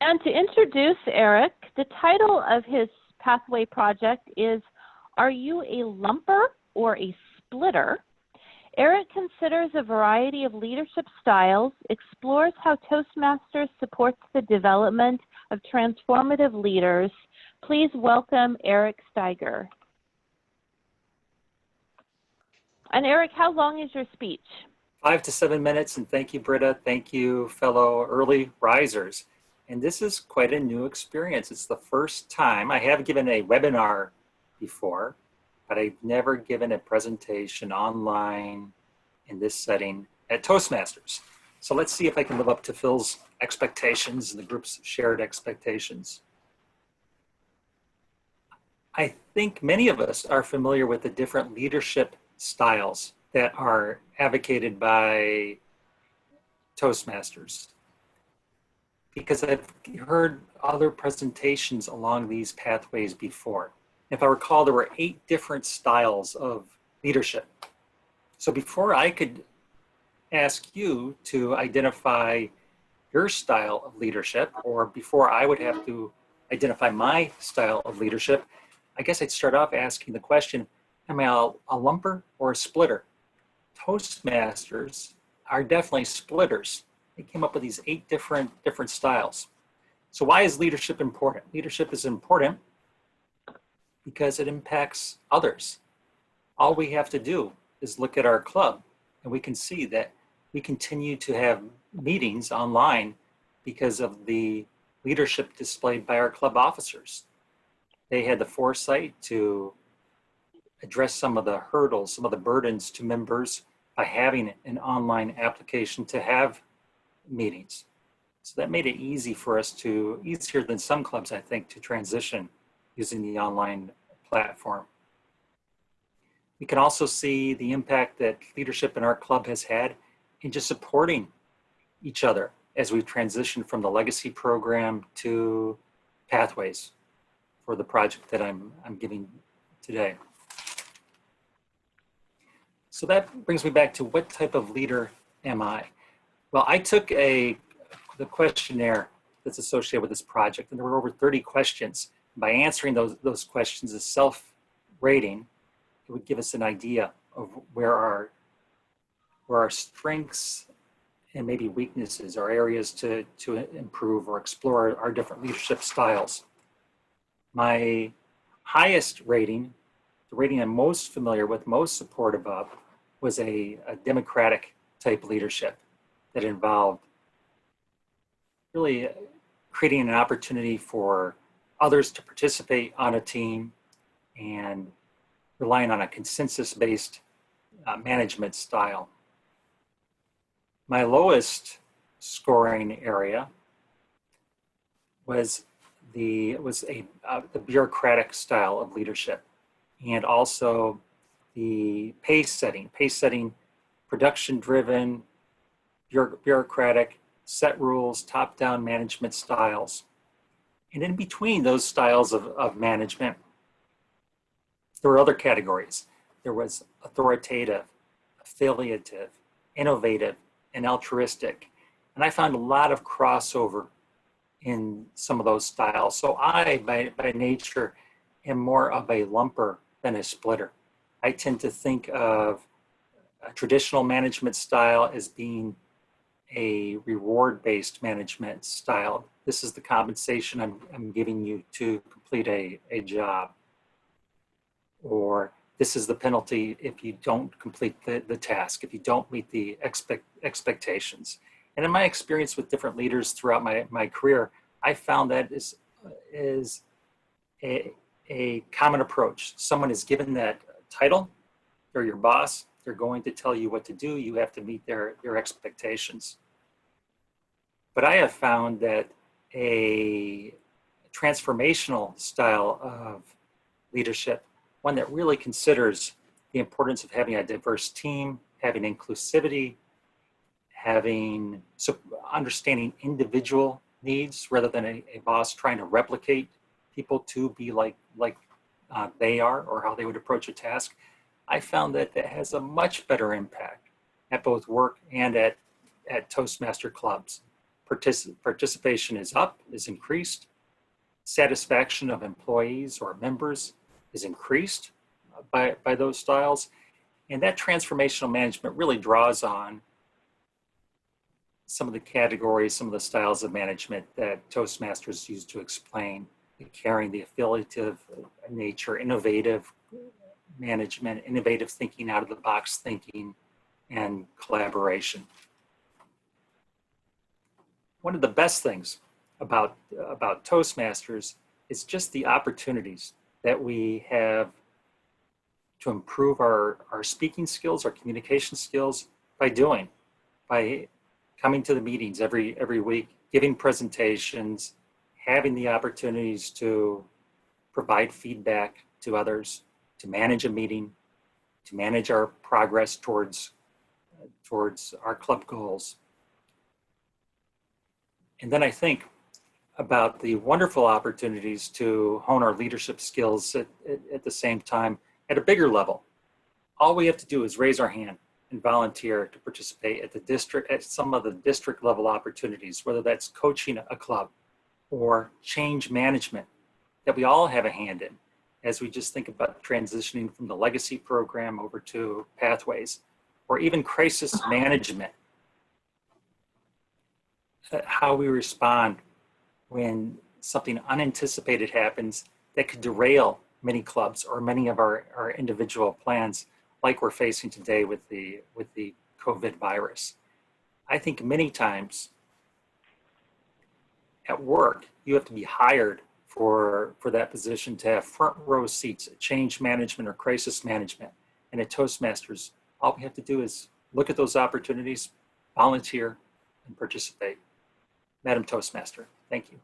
And to introduce Eric, the title of his Pathway project is, Are You a Lumper or a Splitter? Eric considers a variety of leadership styles, explores how Toastmasters supports the development of transformative leaders. Please welcome Eric Staiger. And Eric, how long is your speech? 5 to 7 minutes, and thank you, Britta. Thank you, fellow early risers. And this is quite a new experience. It's the first time I have given a webinar before, but I've never given a presentation online in this setting at Toastmasters. So let's see if I can live up to Phil's expectations and the group's shared expectations. I think many of us are familiar with the different leadership styles that are advocated by Toastmasters, because I've heard other presentations along these pathways before. If I recall, there were 8 different styles of leadership. So before I could ask you to identify your style of leadership, or before I would have to identify my style of leadership, I guess I'd start off asking the question, am I a lumper or a splitter? Toastmasters are definitely splitters. They came up with these 8 different styles. So why is leadership important? Leadership is important because it impacts others. All we have to do is look at our club, and we can see that we continue to have meetings online because of the leadership displayed by our club officers. They had the foresight to address some of the hurdles, some of the burdens to members by having an online application to have meetings. So that made it easy for us to, easier than some clubs, I think, to transition using the online platform. We can also see the impact that leadership in our club has had in just supporting each other as we've transitioned from the legacy program to pathways for the project that I'm giving today. So that brings me back to, what type of leader am I? Well, I took the questionnaire that's associated with this project, and there were over 30 questions. By answering those questions as self-rating, it would give us an idea of where our strengths and maybe weaknesses are, areas to improve or explore our different leadership styles. My highest rating, the rating I'm most familiar with, most supportive of, was a democratic type leadership that involved really creating an opportunity for others to participate on a team and relying on a consensus-based management style. My lowest scoring area was the bureaucratic style of leadership, and also the pace setting, production-driven, bureaucratic, set rules, top-down management styles. And in between those styles of management, there were other categories. There was authoritative, affiliative, innovative, and altruistic. And I found a lot of crossover in some of those styles. So I, by nature, am more of a lumper than a splitter. I tend to think of a traditional management style as being a reward-based management style. This is the compensation I'm giving you to complete a job. Or this is the penalty if you don't complete the task, if you don't meet the expectations. And in my experience with different leaders throughout my career, I found that is a common approach. Someone is given that title, they're your boss, they're going to tell you what to do, you have to meet their expectations. But I have found that a transformational style of leadership, one that really considers the importance of having a diverse team, having inclusivity, understanding individual needs rather than a boss trying to replicate people to be like they are or how they would approach a task. I found that has a much better impact at both work and at Toastmaster clubs. participation is up, is increased. Satisfaction of employees or members is increased by those styles. And that transformational management really draws on some of the categories, some of the styles of management that Toastmasters use to explain the caring, the affiliative nature, innovative management, innovative thinking, out of the box thinking, and collaboration. One of the best things about Toastmasters is just the opportunities that we have to improve our speaking skills, our communication skills by coming to the meetings every week, giving presentations, having the opportunities to provide feedback to others, to manage a meeting, to manage our progress towards our club goals. And then I think about the wonderful opportunities to hone our leadership skills at the same time at a bigger level. All we have to do is raise our hand and volunteer to participate at some of the district level opportunities, whether that's coaching a club or change management that we all have a hand in, as we just think about transitioning from the legacy program over to pathways, or even crisis management, how we respond when something unanticipated happens that could derail many clubs or many of our individual plans, like we're facing today with the COVID virus. I think many times at work, you have to be hired for that position to have front row seats at change management or crisis management. And at Toastmasters, all we have to do is look at those opportunities, volunteer, and participate. Madam Toastmaster, thank you.